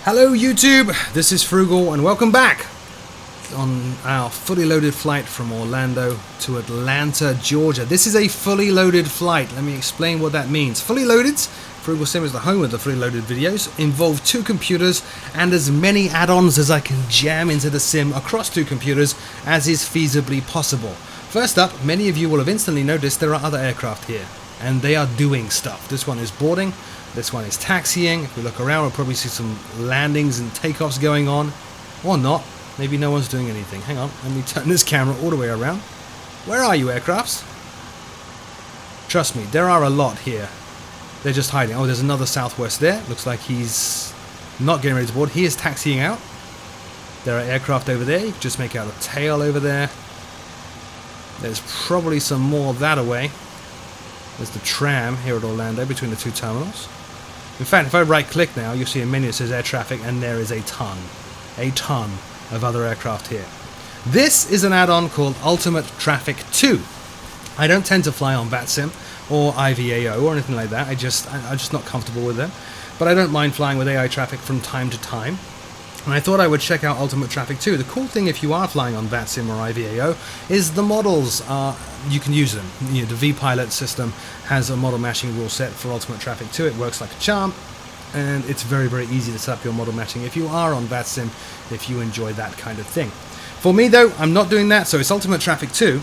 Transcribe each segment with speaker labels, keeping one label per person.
Speaker 1: Hello YouTube, this is Froogle and welcome back on our fully loaded flight from Orlando to Atlanta, Georgia. This is a fully loaded flight. Let me explain what that means. Fully loaded, Froogle Sim is the home of the fully loaded videos, involve 2 computers and as many add-ons as I can jam into the sim across 2 computers as is feasibly possible. First up, many of you will have instantly noticed there are other aircraft here and they are doing stuff. This one is boarding. This one is taxiing. If we look around, we'll probably see some landings and takeoffs going on. Or not. Maybe no one's doing anything. Hang on, let me turn this camera all the way around. Where are you, aircrafts? Trust me, there are a lot here. They're just hiding. Oh, there's another Southwest there. Looks like he's not getting ready to board. He is taxiing out. There are aircraft over there. You can just make out a tail over there. There's probably some more that away. There's the tram here at Orlando between the 2 terminals. In fact, if I right click now, you'll see a menu that says air traffic and there is a ton of other aircraft here. This is an add-on called Ultimate Traffic 2. I don't tend to fly on VATSIM or IVAO or anything like that. I'm just not comfortable with them. But I don't mind flying with AI traffic from time to time. And I thought I would check out Ultimate Traffic 2. The cool thing if you are flying on VATSIM or IVAO is the models you can use them. You know, the vPilot system has a model matching rule set for Ultimate Traffic 2. It works like a charm, and it's very, very easy to set up your model matching if you are on VATSIM, if you enjoy that kind of thing. For me though, I'm not doing that, so it's Ultimate Traffic 2.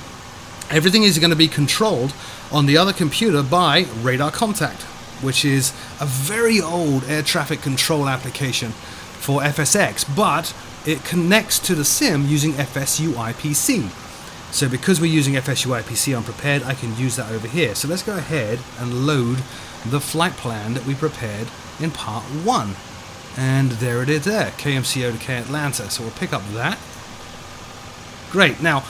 Speaker 1: Everything is going to be controlled on the other computer by Radar Contact, which is a very old air traffic control application for FSX, but it connects to the sim using FSUIPC. So because we're using FSUIPC unprepared, I can use that over here. So let's go ahead and load the flight plan that we prepared in part 1. And there it is there, KMCO to K Atlanta. So we'll pick up that. Great. Now,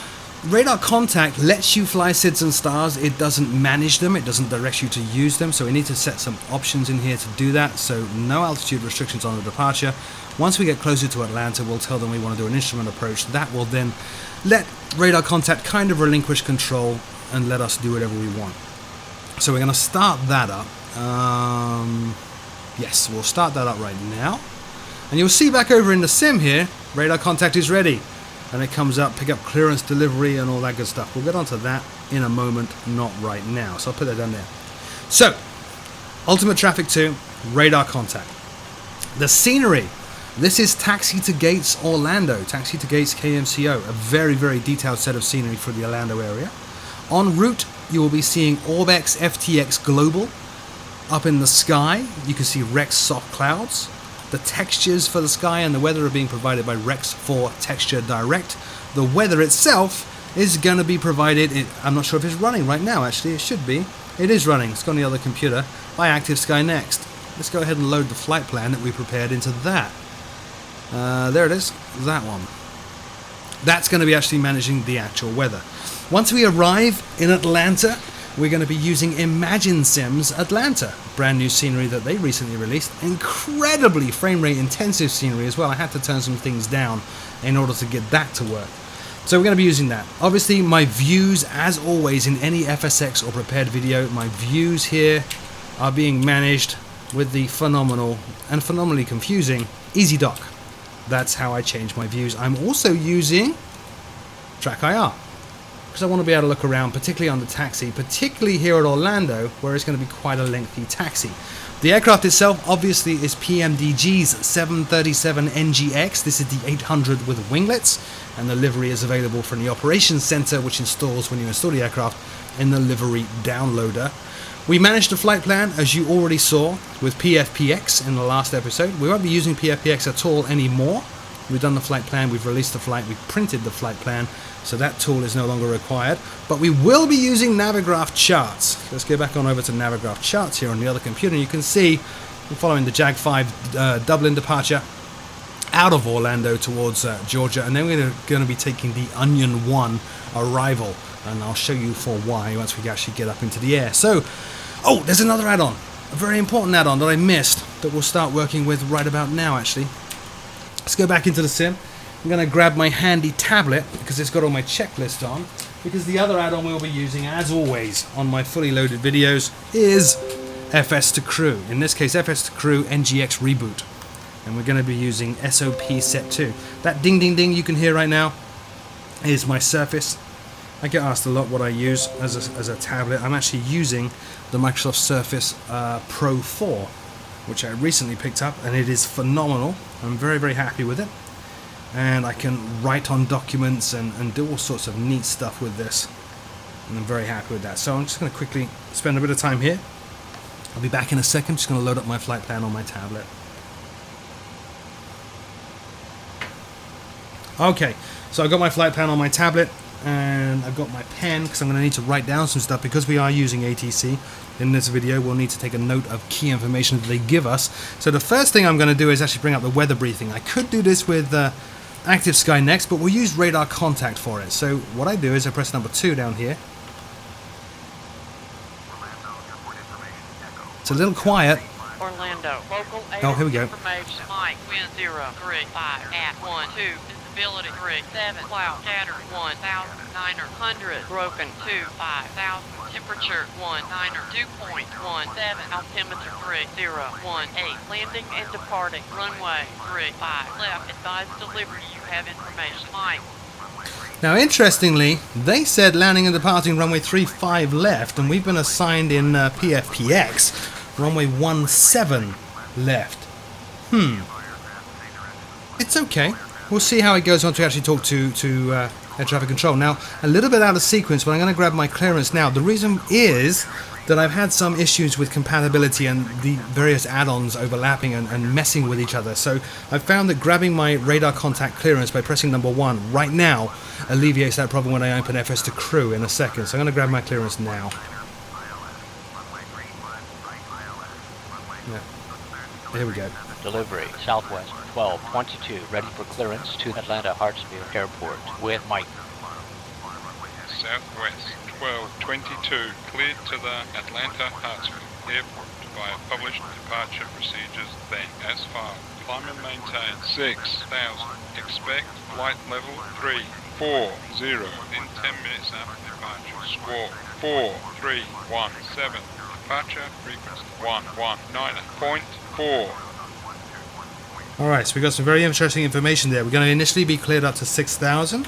Speaker 1: Radar Contact lets you fly SIDS and stars. It doesn't manage them. It doesn't direct you to use them. So we need to set some options in here to do that. So no altitude restrictions on the departure. Once we get closer to Atlanta, we'll tell them we want to do an instrument approach. That will then let Radar Contact kind of relinquish control and let us do whatever we want. So we're going to start that up. Yes, we'll start that up right now. And you'll see back over in the sim here, Radar Contact is ready. And it comes up, pick up clearance, delivery, and all that good stuff. We'll get onto that in a moment, not right now. So I'll put that down there. So, Ultimate Traffic 2, Radar Contact. The scenery. This is Taxi to Gates Orlando, Taxi to Gates KMCO, a very, very detailed set of scenery for the Orlando area. En route, you will be seeing Orbex FTX Global. Up in the sky, you can see Rex Soft Clouds. The textures for the sky and the weather are being provided by Rex 4 Texture Direct. The weather itself is going to be provided, I'm not sure if it's running right now actually, it should be. It is running, it's got on the other computer, by Active Sky Next. Let's go ahead and load the flight plan that we prepared into that. There it is, that one. That's going to be actually managing the actual weather. Once we arrive in Atlanta, we're going to be using Imagine Sims Atlanta, brand new scenery that they recently released. Incredibly frame rate intensive scenery as well. I had to turn some things down in order to get that to work. So we're going to be using that. Obviously my views, as always in any FSX or prepared video, my views here are being managed with the phenomenal and phenomenally confusing Easy Dock. That's how I change my views. I'm also using Track IR, because I want to be able to look around, particularly on the taxi, particularly here at Orlando, where it's going to be quite a lengthy taxi. The aircraft itself, obviously, is PMDG's 737 NGX. This is the 800 with winglets, and the livery is available from the operations center, which installs when you install the aircraft in the livery downloader. We managed the flight plan, as you already saw, with PFPX in the last episode. We won't be using PFPX at all anymore. We've done the flight plan, we've released the flight, we've printed the flight plan, so that tool is no longer required. But we will be using Navigraph charts. Let's go back on over to Navigraph charts here on the other computer, and you can see we're following the Jag 5 Dublin departure out of Orlando towards Georgia, and then we're going to be taking the Onion 1 arrival, and I'll show you for why once we actually get up into the air. So, oh, there's another add-on, a very important add-on that I missed that we'll start working with right about now actually. Let's go back into the sim. I'm going to grab my handy tablet because it's got all my checklist on, because the other add-on we'll be using, as always on my fully loaded videos, is FS to Crew. In this case, FS to Crew NGX Reboot. and we're going to be using SOP set 2. That ding ding ding you can hear right now is my Surface. I get asked a lot what I use as a tablet. I'm actually using the Microsoft Surface Pro 4, which I recently picked up, and it is phenomenal. I'm very, very happy with it. And I can write on documents and do all sorts of neat stuff with this. And I'm very happy with that. So I'm just going to quickly spend a bit of time here. I'll be back in a second. Just going to load up my flight plan on my tablet. Okay, so I've got my flight plan on my tablet, and I've got my pen because I'm going to need to write down some stuff because we are using ATC. In this video, we'll need to take a note of key information that they give us. So the first thing I'm going to do is actually bring up the weather briefing. I could do this with Active Sky next, but we'll use radar contact for it. So what I do is I press number 2 down here. It's a little quiet.
Speaker 2: Orlando, local
Speaker 1: Oh, here we go.
Speaker 2: Information, Mike, wind 035 at 12, visibility 37, cloud chatter 1,900, broken 2, 5,000, temperature 19, dew point 17, altimeter 3018, landing and departing, runway 35 left, advise delivery, you have information, Mike.
Speaker 1: Now, interestingly, they said landing and departing runway 35 left, and we've been assigned in PFPX runway 17 left. It's okay. We'll see how it goes once we actually talk to air traffic control. Now, a little bit out of sequence, but I'm going to grab my clearance now. The reason is that I've had some issues with compatibility and the various add-ons overlapping and messing with each other. So I've found that grabbing my radar contact clearance by pressing number 1 right now alleviates that problem when I open FS to crew in a second. So I'm going to grab my clearance now. Yeah. Here we go.
Speaker 3: Delivery, Southwest 1222, ready for clearance to Atlanta Hartsfield Airport with Mike.
Speaker 4: Southwest 1222, cleared to the Atlanta Hartsfield Airport via published departure procedures, then as filed. Climb and maintain 6,000. Expect flight level 340 in 10 minutes after departure. Squawk 4317. Departure frequency 119.4.
Speaker 1: Alright, so we got some very interesting information there. We're going to initially be cleared up to 6,000,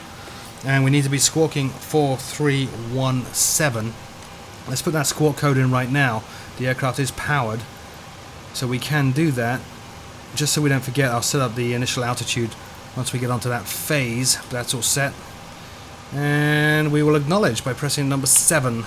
Speaker 1: and we need to be squawking 4317. Let's put that squawk code in right now. The aircraft is powered, so we can do that. Just so we don't forget, I'll set up the initial altitude once we get onto that phase. That's all set. And we will acknowledge by pressing number 7.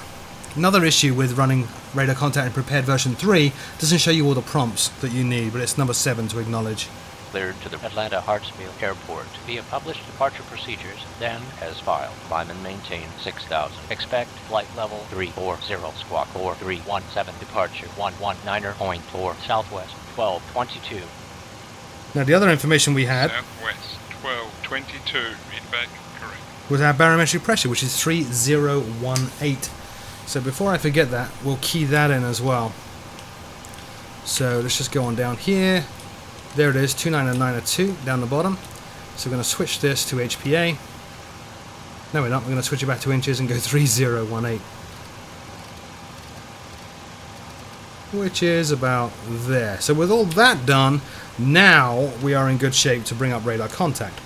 Speaker 1: Another issue with running radar contact in prepared version 3 doesn't show you all the prompts that you need, but it's number 7 to acknowledge.
Speaker 3: Cleared to the Atlanta Hartsfield Airport via published departure procedures, then as filed. Climb and maintain 6,000. Expect flight level 340, squawk 4317, departure 119.4, Southwest 1222.
Speaker 1: Now the other information we had
Speaker 4: Southwest 1222, feedback correct.
Speaker 1: was our barometric pressure, which is 3018. So before I forget that, we'll key that in as well. So let's just go on down here. There it is, 29902 down the bottom. So we're going to switch this to HPA. No, we're not. We're going to switch it back to inches and go 3018. Which is about there. So with all that done, now we are in good shape to bring up radar contact.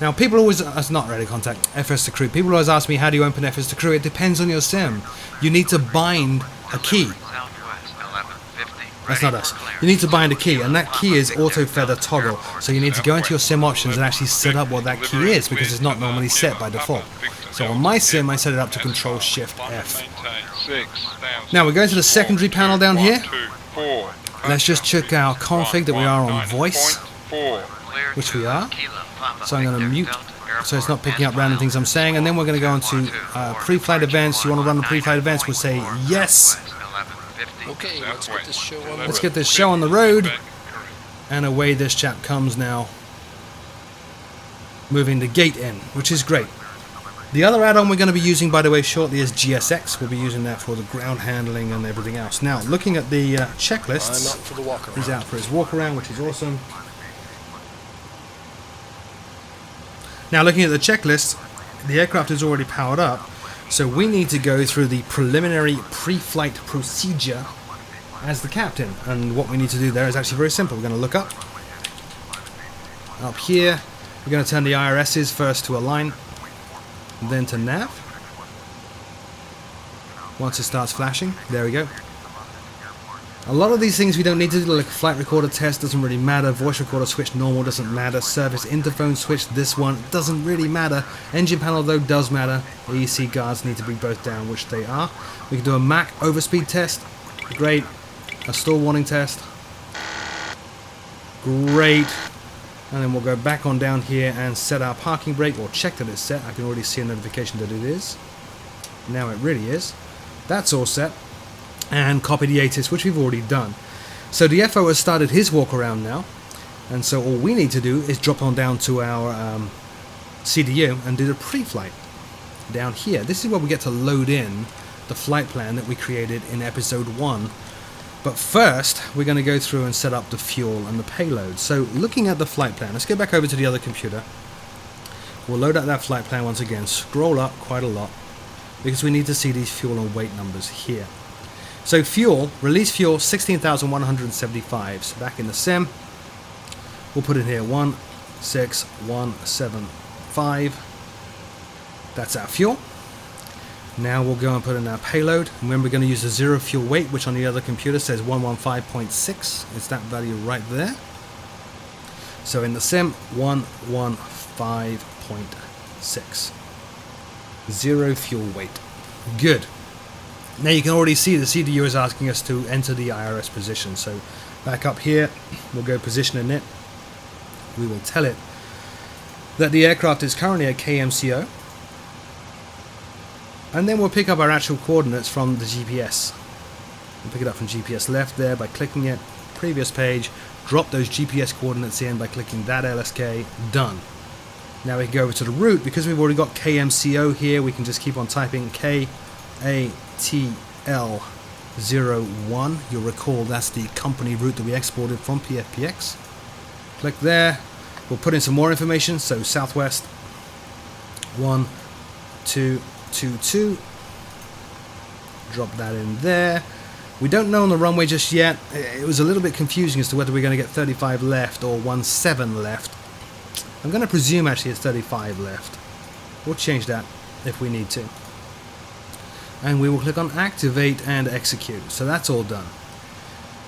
Speaker 1: Now people always, not radar contact, FS to crew. People always ask me, how do you open FS to crew? It depends on your sim. You need to bind a key. That's not us. You need to bind a key, and that key is auto feather toggle. So you need to go into your sim options and actually set up what that key is, because it's not normally set by default. So on my sim, I set it up to Control Shift F. Now we're going to the secondary panel down here. Let's just check our config that we are on voice, which we are. So I'm going to mute, so it's not picking up random things I'm saying, and then we're going to go into pre-flight events. You want to run the pre-flight events? We'll say yes.
Speaker 5: Okay, let's get this show on the road.
Speaker 1: Let's get this show on the road, and away this chap comes now, moving the gate in, which is great. The other add-on we're going to be using, by the way, shortly is GSX. We'll be using that for the ground handling and everything else. Now, looking at the checklists,
Speaker 5: I'm out for the walk around.
Speaker 1: he's out for his walk around, which is awesome. Now, looking at the checklist, the aircraft is already powered up, so we need to go through the preliminary pre-flight procedure as the captain. And what we need to do there is actually very simple. We're going to look up, Up here, we're going to turn the IRSs first to align, then to nav. Once it starts flashing, there we go. A lot of these things we don't need to do, like flight recorder test doesn't really matter, voice recorder switch normal doesn't matter, service interphone switch, this one doesn't really matter, engine panel though does matter, EEC guards need to be both down, which they are. We can do a Mach overspeed test, great, a stall warning test, great, and then we'll go back on down here and set our parking brake, or check that it's set. I can already see a notification that it is. Now it really is. That's all set. And copy the ATIS, which we've already done. So the FO has started his walk around now, and so all we need to do is drop on down to our CDU and do the pre-flight down here. This is where we get to load in the flight plan that we created in episode 1. But first, we're going to go through and set up the fuel and the payload. So looking at the flight plan, let's go back over to the other computer. We'll load up that flight plan once again, scroll up quite a lot, because we need to see these fuel and weight numbers here. So fuel, release fuel, 16,175. So back in the sim, we'll put in here 16175. That's our fuel. Now we'll go and put in our payload. And then we're going to use the zero fuel weight, which on the other computer says 115.6. It's that value right there. So in the sim, 115.6. Zero fuel weight. Good. Now you can already see the CDU is asking us to enter the IRS position. So back up here, we'll go positioning it. We will tell it that the aircraft is currently at KMCO. And then we'll pick up our actual coordinates from the GPS. We'll pick it up from GPS left there by clicking it. Previous page, drop those GPS coordinates in by clicking that LSK. Done. Now we can go over to the route. Because we've already got KMCO here, we can just keep on typing KATL01. You'll recall that's the company route that we exported from PFPX. Click there. We'll put in some more information. So Southwest 1222. Drop that in there. We don't know on the runway just yet. It was a little bit confusing as to whether we're going to get 35 left or 17 left. I'm going to presume actually it's 35 left. We'll change that if we need to. And we will click on activate and execute. So that's all done.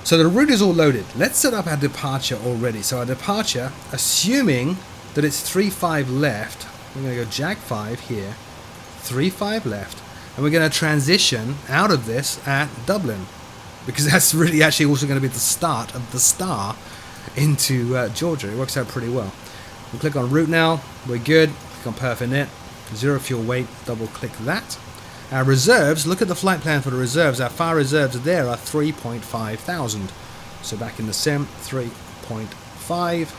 Speaker 1: So the route is all loaded. Let's set up our departure already. So our departure, assuming that it's 35 left, we're going to go Jag 5 here, 35 left, and we're going to transition out of this at Dublin, because that's really actually also going to be the start of the star into Georgia. It works out pretty well. We'll click on route now. We're good. Click on perf init. Zero fuel weight. Double click that. Our reserves, look at the flight plan for the reserves. Our fire reserves there are 3.5 thousand. So back in the sim, 3.5.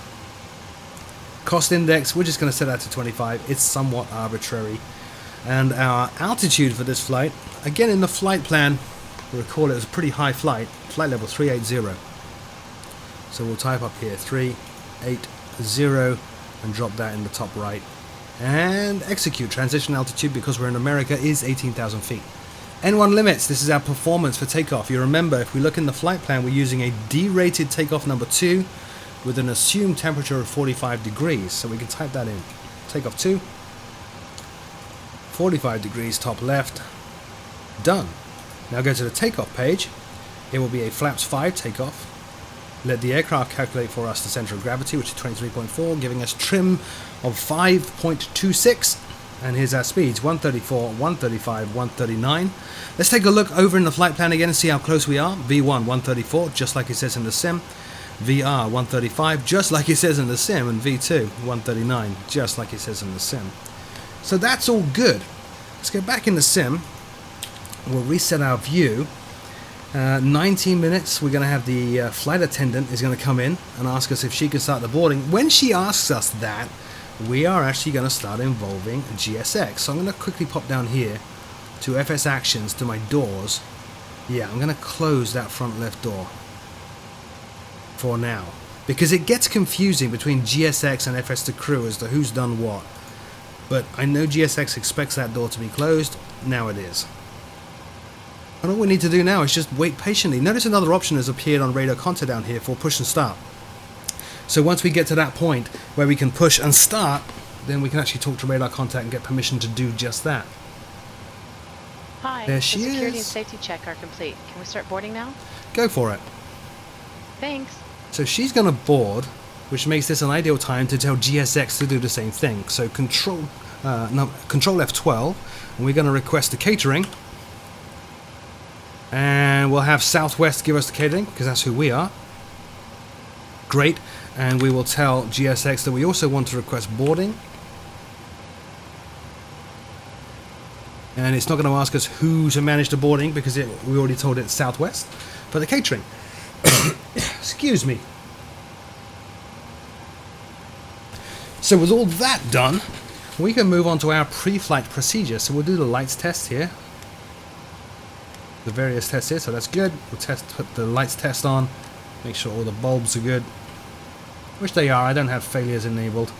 Speaker 1: Cost index, we're just going to set that to 25. It's somewhat arbitrary. And our altitude for this flight, again in the flight plan, we'll recall it was a pretty high flight level 380. So we'll type up here 380 and drop that in the top right. And execute. Transition altitude, because we're in America, is 18,000 feet. N1 limits, this is our performance for takeoff. You remember, if we look in the flight plan, we're using a D-rated takeoff number 2 with an assumed temperature of 45 degrees. So we can type that in. Takeoff 2, 45 degrees, top left. Done. Now go to the takeoff page. It will be a flaps 5 takeoff. Let the aircraft calculate for us the center of gravity, which is 23.4, giving us trim of 5.26. And here's our speeds, 134, 135, 139. Let's take a look over in the flight plan again and see how close we are. V1, 134, just like it says in the sim. VR, 135, just like it says in the sim. And V2, 139, just like it says in the sim. So that's all good. Let's go back in the sim. We'll reset our view. 19 minutes, we're going to have the flight attendant is going to come in and ask us if she can start the boarding. When she asks us that, we are actually going to start involving GSX. So I'm going to quickly pop down here to FS Actions, to my doors. Yeah, I'm going to close that front left door for now, because it gets confusing between GSX and FS to crew as to who's done what. But I know GSX expects that door to be closed. Now it is. And all we need to do now is just wait patiently. Notice another option has appeared on radar contact down here for push and start. So once we get to that point where we can push and start, then we can actually talk to radar contact and get permission to do just that.
Speaker 6: Hi,
Speaker 1: There she
Speaker 6: the security and
Speaker 1: is.
Speaker 6: safety check are complete. Can we start boarding now?
Speaker 1: Go for it.
Speaker 6: Thanks.
Speaker 1: So she's going to board, which makes this an ideal time to tell GSX to do the same thing. So control F12, and we're going to request the catering. And we'll have Southwest give us the catering, because that's who we are. Great. And we will tell GSX that we also want to request boarding. And it's not going to ask us who to manage the boarding, because we already told it Southwest. For the catering. Excuse me. So with all that done, we can move on to our pre-flight procedure. So we'll do the lights test here. The various tests here, so that's good. We'll put the lights test on, make sure all the bulbs are good. Which they are, I don't have failures enabled.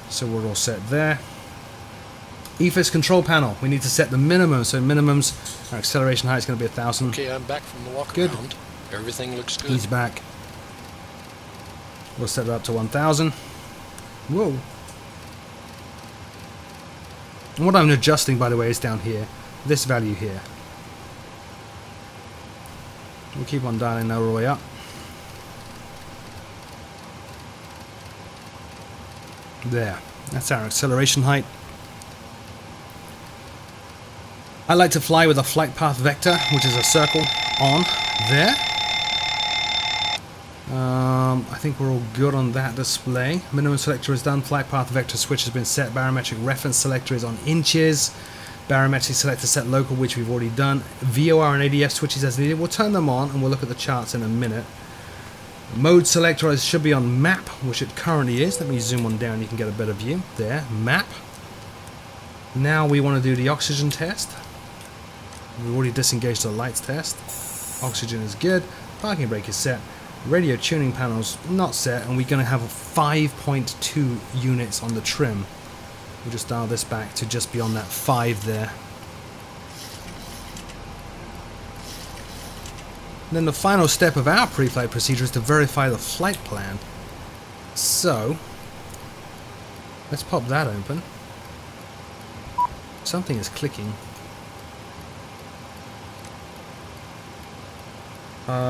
Speaker 1: So we're all set there. EFIS control panel, we need to set the minimum. So minimums, our acceleration height is going to be 1,000.
Speaker 5: Okay, I'm back from the walk
Speaker 1: Good.
Speaker 5: around. Everything looks good.
Speaker 1: He's back. We'll set it up to 1,000. Whoa. And what I'm adjusting, by the way, is down here. This value here. We'll keep on dialing that all the way up. There. That's our acceleration height. I like to fly with a flight path vector, which is a circle on there. I think we're all good on that display. Minimum selector is done. Flight path vector switch has been set. Barometric reference selector is on inches. Barometric selector set local, which we've already done. VOR and ADF switches as needed. We'll turn them on and we'll look at the charts in a minute. Mode selector should be on map, which it currently is. Let me zoom on down, you can get a better view. There, map. Now we want to do the oxygen test. We've already disengaged the lights test. Oxygen is good. Parking brake is set. Radio tuning panel's not set, and we're going to have 5.2 units on the trim. We'll just dial this back to just beyond that 5 there. And then the final step of our pre-flight procedure is to verify the flight plan. So, let's pop that open. Something is clicking.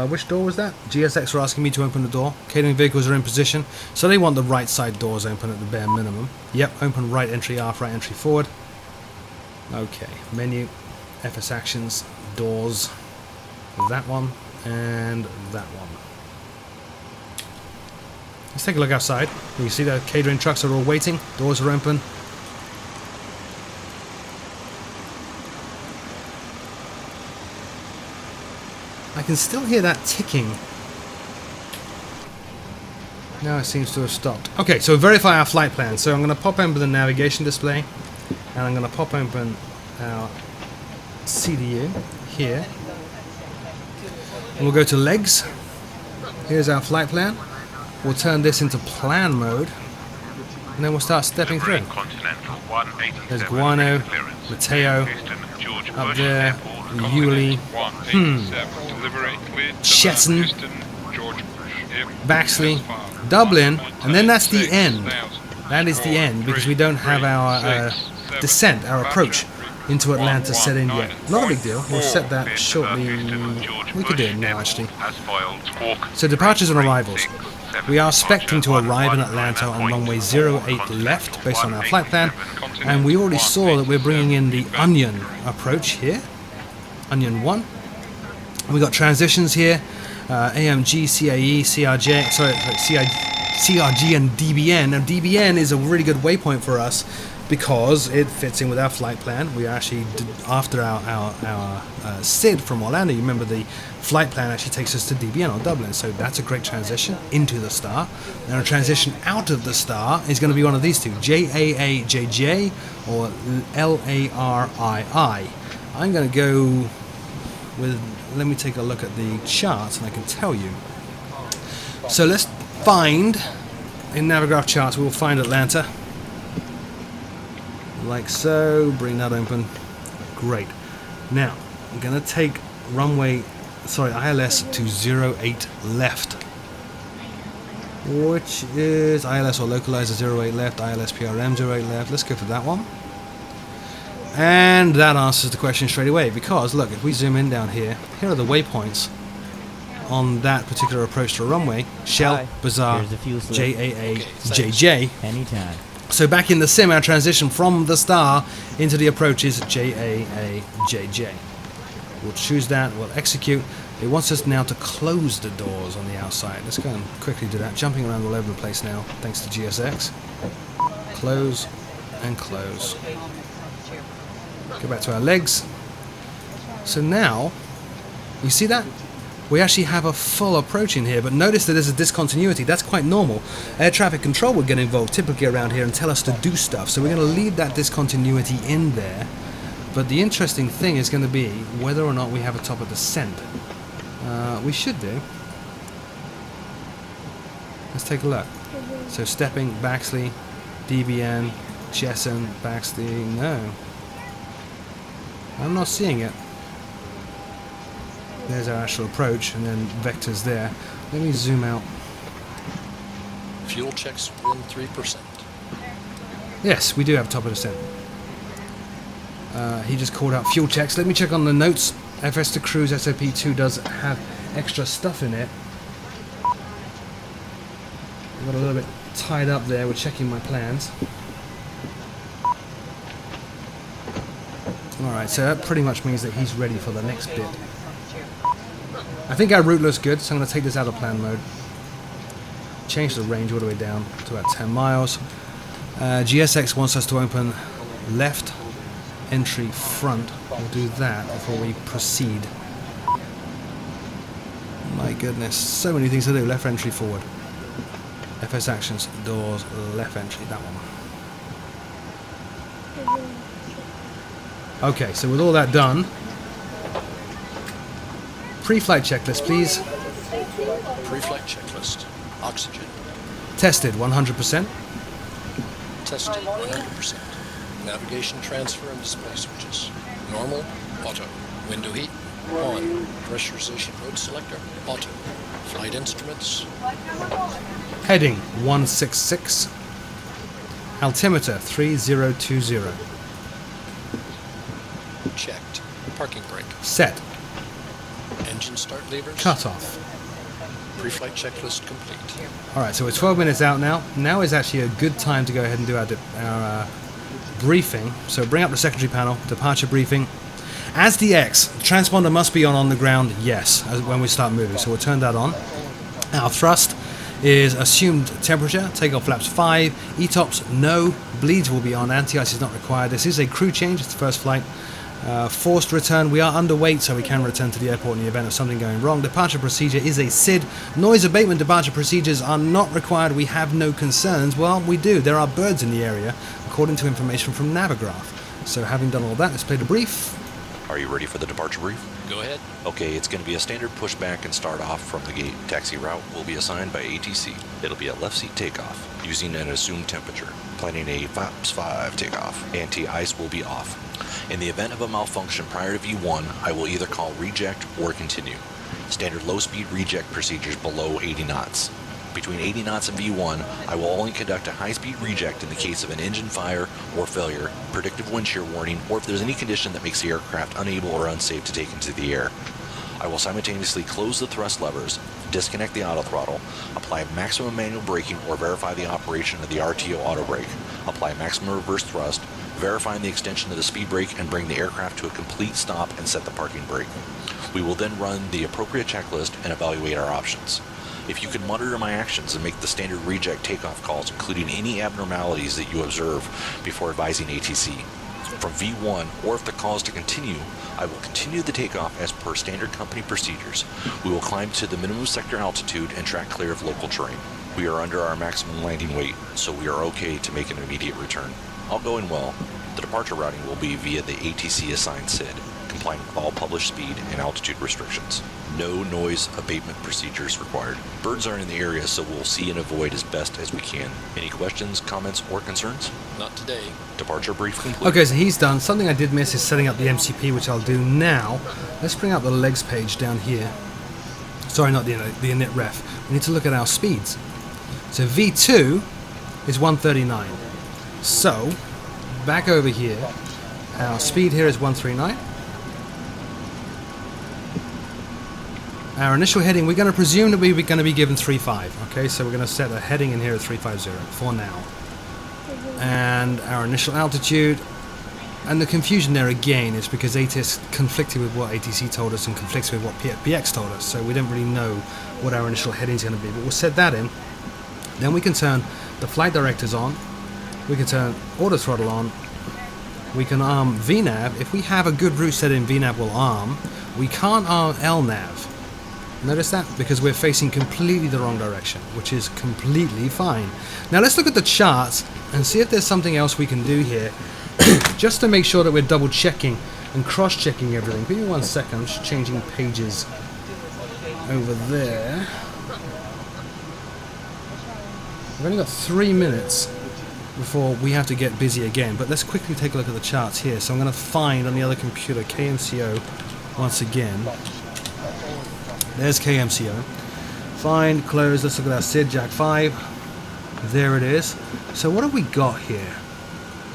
Speaker 1: Which door was that? GSX are asking me to open the door. Catering vehicles are in position, so they want the right side doors open at the bare minimum. Yep, open right entry aft, right entry forward. Okay, menu, FS actions, doors, that one, and that one. Let's take a look outside. You can see the catering trucks are all waiting, doors are open. I can still hear that ticking. Now it seems to have stopped. Okay, so verify our flight plan. So I'm going to pop open the navigation display, and I'm going to pop open our CDU here. And we'll go to legs. Here's our flight plan. We'll turn this into plan mode, and then we'll start stepping through. There's Guano, Mateo, up there, Yulee, Shetson, Baxley, Dublin, and then that's the end. That is the end, because we don't have our descent, our approach into Atlanta set in yet. Not a big deal, we'll set that shortly. We could do it now, actually. So departures and arrivals. We are expecting to arrive in Atlanta on runway 08 left, based on our flight plan, and we already saw that we're bringing in the Onion approach here. Onion 1. We got transitions here, AMG, CAE, CRG and DBN. Now DBN is a really good waypoint for us because it fits in with our flight plan. We are actually, after our SID from Orlando, you remember the flight plan actually takes us to DBN or Dublin, so that's a great transition into the star. Now a transition out of the star is going to be one of these two, JAAJJ or LARII. I'm going to go with, let me take a look at the charts and I can tell you. So let's find, in Navigraph charts, we'll find Atlanta. Like so, bring that open. Great. Now, I'm going to take ILS to 08 left. which is ILS or localizer 08 left, ILS PRM 08 left. Let's go for that one. And that answers the question straight away, because look, if we zoom in down here, here are the waypoints on that particular approach to a runway: Shell,
Speaker 7: Hi.
Speaker 1: Bazaar,
Speaker 7: Here's the fuel slip.
Speaker 1: JAA,
Speaker 5: Okay,
Speaker 1: JJ.
Speaker 7: Anytime.
Speaker 1: So back in the sim, our transition from the star into the approach is JAA, JJ. We'll choose that, we'll execute. It wants us now to close the doors on the outside. Let's go and quickly do that. Jumping around all over the place now, thanks to GSX. Close and close. Go back to our legs. So now, you see that? We actually have a full approach in here, but notice that there's a discontinuity. That's quite normal. Air traffic control would get involved typically around here and tell us to do stuff. So we're going to leave that discontinuity in there. But the interesting thing is going to be whether or not we have a top of descent. We should do. Let's take a look. So stepping, Baxley, DBN, Jessen, Baxley, no. I'm not seeing it. There's our actual approach, and then vectors there. Let me zoom out.
Speaker 5: Fuel checks within 3%.
Speaker 1: Yes, we do have top of descent. He just called out fuel checks. Let me check on the notes. FS to cruise SOP2 does have extra stuff in it. I got a little bit tied up there with checking my plans. Alright, so that pretty much means that he's ready for the next bit. I think our route looks good, so I'm going to take this out of plan mode. Change the range all the way down to about 10 miles. GSX wants us to open left entry front. We'll do that before we proceed. My goodness, so many things to do. Left entry forward. FS actions, doors, left entry, that one. Okay, so with all that done, pre-flight checklist, please.
Speaker 5: Pre-flight checklist. Oxygen.
Speaker 1: Tested 100%.
Speaker 5: Tested 100%. Navigation transfer and display switches. Normal. Auto. Window heat. On. Pressurization mode selector. Auto. Flight instruments.
Speaker 1: Heading 166. Altimeter 3020.
Speaker 5: Checked. Parking brake.
Speaker 1: Set.
Speaker 5: Engine start levers.
Speaker 1: Cut off.
Speaker 5: Pre-flight checklist complete.
Speaker 1: Alright, so we're 12 minutes out now. Now is actually a good time to go ahead and do our briefing. So bring up the secondary panel, departure briefing. As the X, the transponder must be on the ground, yes, when we start moving. So we'll turn that on. Our thrust is assumed temperature, takeoff flaps 5, ETOPS no, bleeds will be on, anti-ice is not required. This is a crew change, it's the first flight. Forced return, we are underweight, so we can return to the airport in the event of something going wrong. Departure procedure is a SID. Noise abatement departure procedures are not required. We have no concerns. Well, we do. There are birds in the area, according to information from Navigraph. So having done all that, let's play the brief.
Speaker 8: Are you ready for the departure brief?
Speaker 5: Go ahead.
Speaker 8: Okay, it's going to be a standard pushback and start off from the gate. Taxi route will be assigned by ATC. It'll be a left seat takeoff, using an assumed temperature. Planning a FLAPS 5 takeoff. Anti-ice will be off. In the event of a malfunction prior to V1, I will either call reject or continue. Standard low-speed reject procedures below 80 knots. Between 80 knots and V1, I will only conduct a high-speed reject in the case of an engine fire or failure, predictive wind shear warning, or if there's any condition that makes the aircraft unable or unsafe to take into the air. I will simultaneously close the thrust levers, disconnect the auto throttle, apply maximum manual braking or verify the operation of the RTO auto brake, apply maximum reverse thrust, verifying the extension of the speed brake and bring the aircraft to a complete stop and set the parking brake. We will then run the appropriate checklist and evaluate our options. If you can monitor my actions and make the standard reject takeoff calls, including any abnormalities that you observe before advising ATC. From V1, or if the call is to continue, I will continue the takeoff as per standard company procedures. We will climb to the minimum sector altitude and track clear of local terrain. We are under our maximum landing weight, so we are okay to make an immediate return. All going well, the departure routing will be via the ATC assigned SID, complying with all published speed and altitude restrictions. No noise abatement procedures required. Birds are in the area, so we'll see and avoid as best as we can. Any questions, comments, or concerns?
Speaker 5: Not today.
Speaker 8: Departure brief complete.
Speaker 1: Okay, so he's done. Something I did miss is setting up the MCP, which I'll do now. Let's bring up the legs page down here. Sorry, not the init ref. We need to look at our speeds. So V2 is 139. So, back over here, our speed here is 139. Our initial heading, we're going to presume that we're going to be given 3.5. Okay, so we're going to set a heading in here at 350 for now. And our initial altitude, and the confusion there again is because ATIS conflicted with what ATC told us and conflicts with what PX told us, so we don't really know what our initial heading is going to be, but we'll set that in. Then we can turn the flight directors on, we can turn auto throttle on, we can arm VNAV. If we have a good route set in, VNAV will arm. We can't arm LNAV. Notice that? Because we're facing completely the wrong direction, which is completely fine. Now let's look at the charts and see if there's something else we can do here just to make sure that we're double checking and cross checking everything. Give me 1 second, I'm just changing pages over there. We've only got 3 minutes before we have to get busy again, but let's quickly take a look at the charts here. So I'm going to find on the other computer KMCO once again. There's KMCO. Find, close, let's look at our SID Jack 5. There it is. So what have we got here?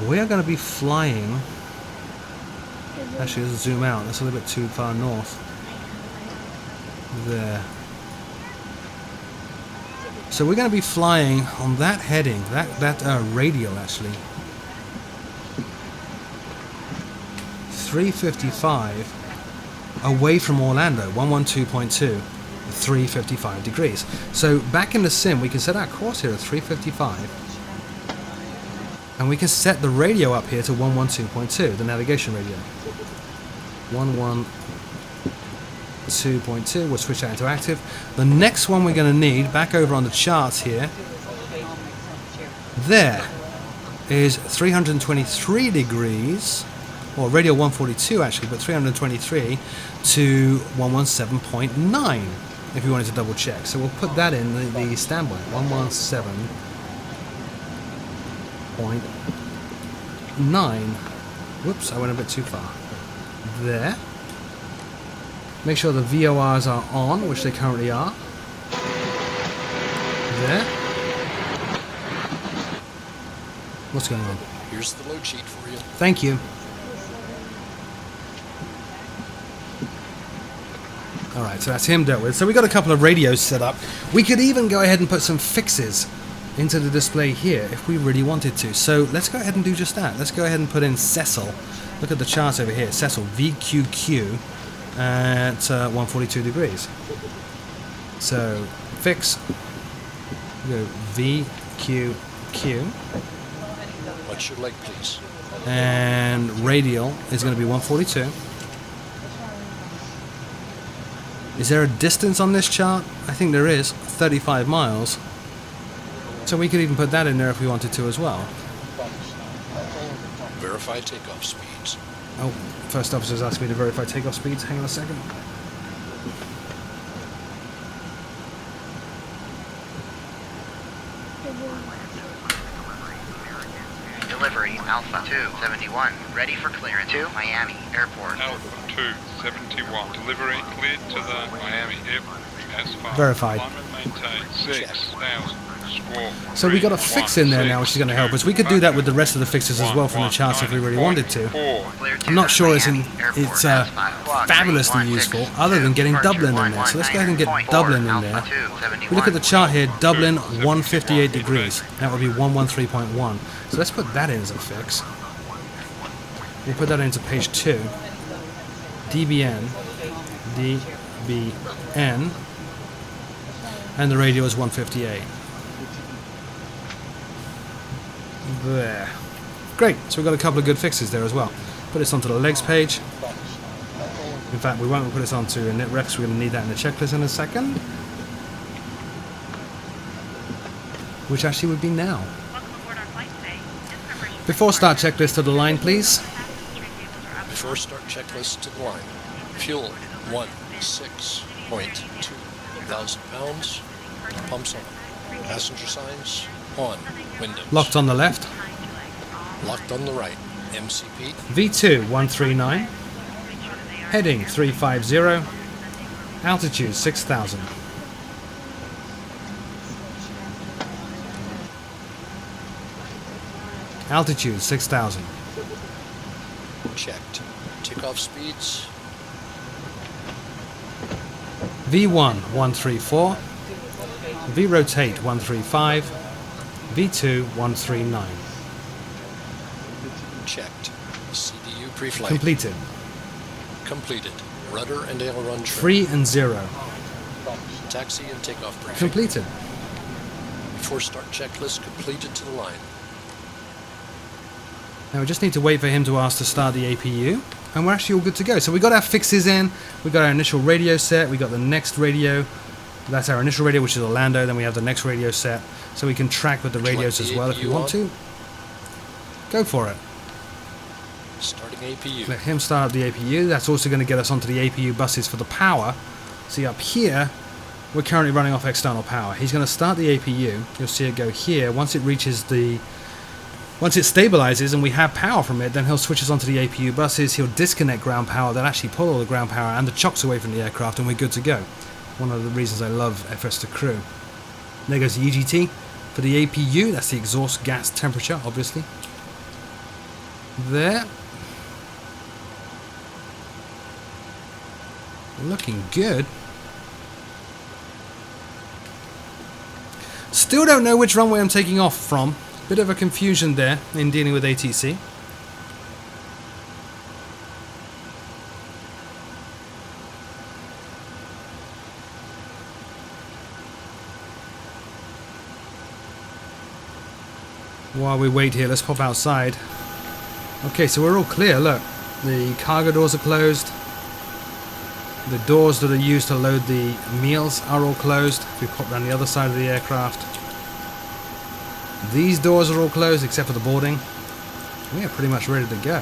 Speaker 1: We are going to be flying. Actually, let's zoom out. That's a little bit too far north. There. So we're going to be flying on that heading, that radial actually. 355 away from Orlando, 112.2, 355 degrees. So back in the sim, we can set our course here at 355. And we can set the radio up here to 112.2, the navigation radio. 112.2, we'll switch that into active. The next one we're going to need, back over on the charts here, there is 323 degrees, or radio 142 actually, but 323 to 117.9 if you wanted to double check. So we'll put that in the standby, 117.9. Whoops, I went a bit too far. There. Make sure the VORs are on, which they currently are. There. What's going on?
Speaker 5: Here's the load sheet for you.
Speaker 1: Thank you. Alright, so that's him dealt with. So we got a couple of radios set up. We could even go ahead and put some fixes into the display here if we really wanted to. So let's go ahead and do just that. Let's go ahead and put in Cecil. Look at the charts over here. Cecil VQQ at 142 degrees. So fix. We go VQQ.
Speaker 5: What's your leg, please?
Speaker 1: And radial is going to be 142. Is there a distance on this chart? I think there is, 35 miles. So we could even put that in there if we wanted to as well.
Speaker 5: Verify takeoff speeds.
Speaker 1: Oh, first officer's asked me to verify takeoff speeds. Hang on a second.
Speaker 7: Delivery Alpha 271, ready for clearance to Miami Airport.
Speaker 4: Alpha 271, delivery cleared to the Miami Airport as far.
Speaker 1: Verified.
Speaker 4: Climate maintained 6,000 squawk.
Speaker 1: So we got a fix in there now, which is going to help us. We could do that with the rest of the fixes as well from the charts if we really wanted to. I'm not sure it's fabulously useful, other than getting Dublin in there. So let's go ahead and get Dublin in there. We look at the chart here, Dublin 158 degrees. That would be 113.1. So let's put that in as a fix. We'll put that into page 2. DBN, and the radio is 158. There. Great, so we've got a couple of good fixes there as well. Put this onto the legs page. In fact, we won't put this onto a netrex, we're going to need that in the checklist in a second. Which actually would be now. Before start checklist to the line, please.
Speaker 5: Before start checklist to the line. Fuel 16.2 thousand pounds. Pumps on. Passenger signs on. Windows.
Speaker 1: Locked on the left.
Speaker 5: Locked on the right. MCP.
Speaker 1: V2 139. Heading 350. Altitude 6,000. Altitude 6,000.
Speaker 5: Checked. Takeoff speeds.
Speaker 1: V1 134. V rotate 135. V2 139.
Speaker 5: Checked. CDU pre-flight.
Speaker 1: Completed.
Speaker 5: Completed. Rudder and aileron trim.
Speaker 1: 3 and 0.
Speaker 5: Taxi and takeoff briefing.
Speaker 1: Completed.
Speaker 5: Before start checklist completed to the line.
Speaker 1: Now we just need to wait for him to ask to start the APU, and we're actually all good to go. So we got our fixes in, we got our initial radio set, we got the next radio. That's our initial radio, which is Orlando. Then we have the next radio set, so we can track with the radios as well if you want to. Go for it.
Speaker 5: Starting APU.
Speaker 1: Let him start up the APU. That's also going to get us onto the APU buses for the power. See up here, we're currently running off external power. He's going to start the APU. You'll see it go here. Once it stabilizes and we have power from it, then he'll switch us onto the APU buses. He'll disconnect ground power. That'll actually pull all the ground power and the chocks away from the aircraft, and we're good to go. One of the reasons I love FS to crew. There goes the EGT for the APU. That's the exhaust gas temperature, obviously. There. Looking good. Still don't know which runway I'm taking off from. Bit of a confusion there in dealing with ATC. While we wait here, let's pop outside. Okay, so we're all clear. Look, the cargo doors are closed. The doors that are used to load the meals are all closed. If we pop down the other side of the aircraft, these doors are all closed except for the boarding. We are pretty much ready to go.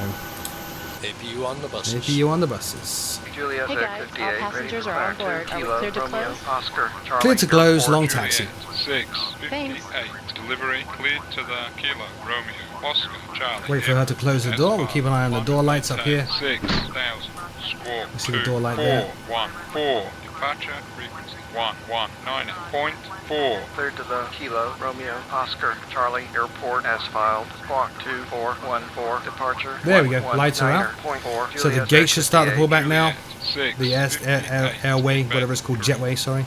Speaker 5: APU on the buses.
Speaker 1: APU on the buses.
Speaker 7: Juliet
Speaker 6: Hey guys, all passengers are on board. Are we cleared to close?
Speaker 7: Oscar, Charlie,
Speaker 1: Cleared to close,
Speaker 7: Airport,
Speaker 1: long
Speaker 4: Juliet
Speaker 1: taxi.
Speaker 4: 658. Delivery cleared to the Kilo Romeo Oscar Charlie.
Speaker 1: Wait for her to close the door. We'll keep an eye on the door lights up here.
Speaker 4: 6,000 squawk.
Speaker 1: You see the door light there?
Speaker 4: 414. Departure frequency 1190.4.
Speaker 7: Cleared to the Kilo Romeo Oscar Charlie Airport as filed. Squawk 2414. Departure.
Speaker 1: There we go. Lights are out.
Speaker 7: 119.4.
Speaker 1: So the
Speaker 7: Juliet
Speaker 1: gate should start the pullback now.
Speaker 4: Juliet
Speaker 1: The airway, whatever it's called, jetway, sorry.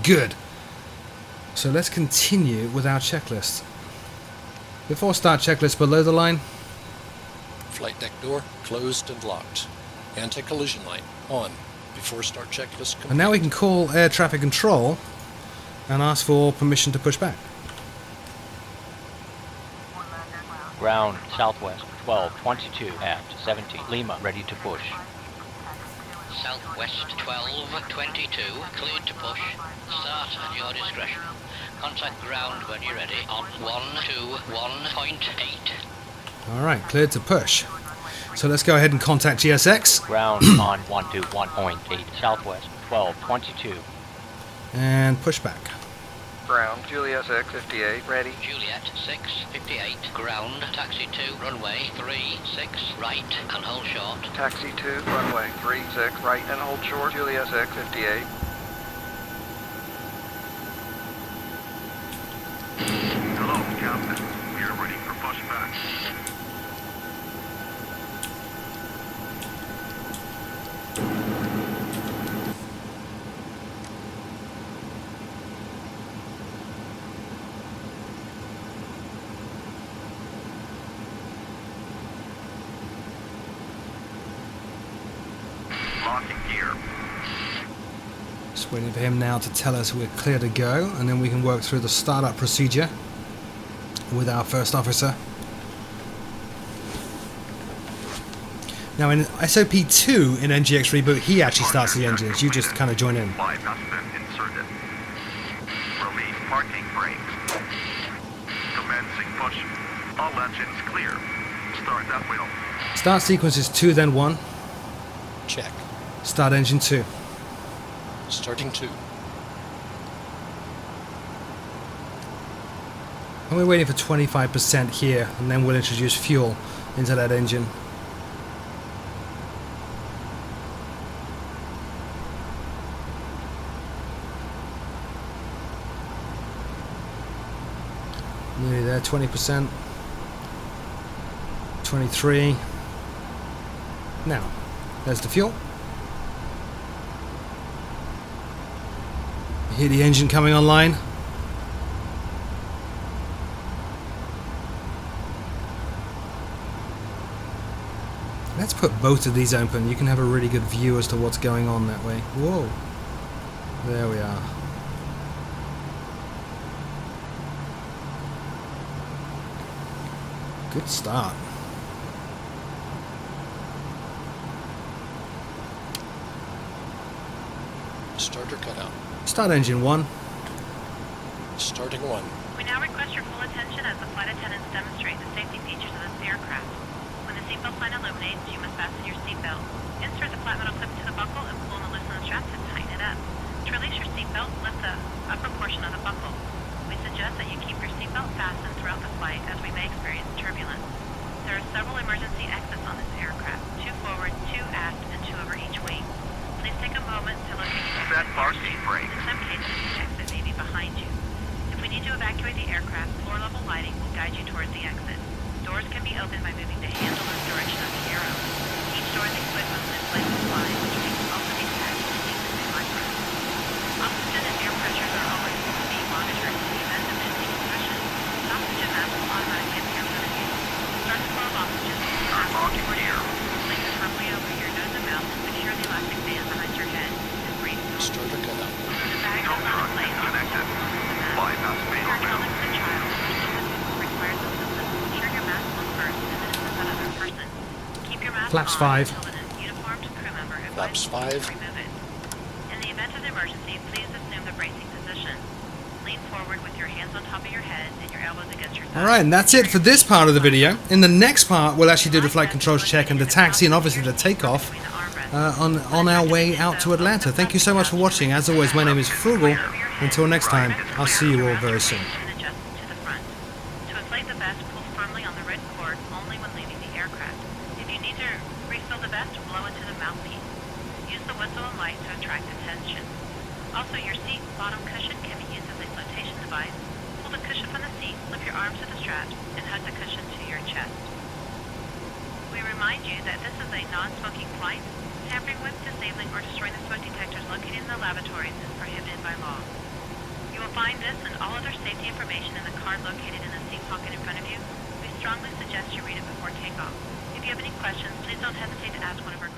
Speaker 1: Good. So let's continue with our checklist. Before start checklist below the line.
Speaker 5: Flight deck door closed and locked. Anti-collision light on. Before start checklist complete.
Speaker 1: And now we can call air traffic control and ask for permission to push back.
Speaker 3: Ground southwest 1222 at 70 Lima, ready to push.
Speaker 9: Southwest 1222, cleared to push. Start at your discretion. Contact ground when you're ready on 121.8.
Speaker 1: Alright, cleared to push. So let's go ahead and contact GSX.
Speaker 3: Ground on 121.8 southwest 1222.
Speaker 1: And push back.
Speaker 7: Ground, Juliet 658, ready.
Speaker 9: Juliet 658, ground, taxi 2, runway 36, right, and hold short.
Speaker 7: Taxi 2, runway 36, right and hold short. Juliet 658.
Speaker 10: Hello, Captain. We are ready for pushback. Locking gear.
Speaker 1: Just waiting for him now to tell us we're clear to go, and then we can work through the startup procedure with our first officer. Now in SOP 2 in NGX Reboot, he actually starts the engines. You just kind of join in.
Speaker 10: Live has been inserted. Release parking brakes. Commencing push. All engines clear. Start that wheel.
Speaker 1: Start sequence is 2, then 1.
Speaker 5: Check.
Speaker 1: Start engine 2.
Speaker 5: Starting 2.
Speaker 1: And we're waiting for 25% here, and then we'll introduce fuel into that engine. Nearly there, 20%. 23. Now, there's the fuel. You hear the engine coming online. Let's put both of these open. You can have a really good view as to what's going on that way. Whoa. There we are. Good start.
Speaker 5: Starter cutout.
Speaker 1: Start engine 1.
Speaker 5: Starting 1.
Speaker 6: We now request your full attention as the flight attendants demonstrate the safety features of this aircraft. When the seatbelt sign illuminates, you must fasten your seatbelt. Insert the flat metal clip to the buckle and pull on the loosen strap to tighten it up. To release your seatbelt, lift the upper portion of the buckle. We suggest that you keep your seatbelt fastened throughout the flight as we may experience turbulence. There are several emergency exits on this aircraft, 2 forward, 2 aft, and 2 over each wing. Please take a moment to locate the
Speaker 10: Set
Speaker 6: exit
Speaker 10: bar
Speaker 6: nearest
Speaker 10: seat
Speaker 6: you.
Speaker 10: brake.
Speaker 6: In some cases, the exit may be behind you. If we need to evacuate the aircraft, floor-level lighting will guide you towards the exit. Doors can be opened by moving the handle in the direction of the arrow. Each door is equipped with an inflatable line, which may also be attached to the existing microphone. Oxygen and air pressures are always being monitored in the event of engine compression. The oxygen mask will automatically appear in front of you. Start the flow of oxygen.
Speaker 10: Start locking gear.
Speaker 6: Place it firmly over your nose and mouth and secure the elastic band behind your head and breathe.
Speaker 5: Starter cutout.
Speaker 6: The bag
Speaker 10: No
Speaker 6: is on
Speaker 10: truck
Speaker 6: the plane.
Speaker 10: connected. Bypass main
Speaker 6: Your
Speaker 10: belt.
Speaker 6: colleagues in child requires assistance. Ensure your mask on first and then assist that other person. Keep your mask
Speaker 1: Flaps
Speaker 6: on
Speaker 1: 5.
Speaker 6: until an uniformed crew member
Speaker 5: Flaps
Speaker 6: advises you
Speaker 5: 5.
Speaker 6: to remove it. In the event of an emergency, please assume the bracing position. Lean forward with your hands on top of your head and your elbows against your thighs.
Speaker 1: Alright, and that's it for this part of the video. In the next part, we'll actually do the flight controls check and the taxi and obviously the takeoff on our way out to Atlanta. Thank you so much for watching. As always, my name is Froogle. Until next time, I'll see you all very soon.
Speaker 6: And adjust to the front. To inflate the vest, pull firmly on the red cord only when leaving the aircraft. If you need to refill the vest, blow into the mouthpiece. Use the whistle and light to attract attention. Also, your seat bottom cushion can be used as a flotation device. Pull the cushion from the seat, slip your arms to the straps, and hug the cushion to your chest. We remind you that this is a non-smoking flight. Tampering with, disabling, or destroying the smoke detectors located in the lavatories is prohibited by law. You will find this and all other safety information in the card located in the seat pocket in front of you. We strongly suggest you read it before takeoff. If you have any questions, please don't hesitate to ask one of our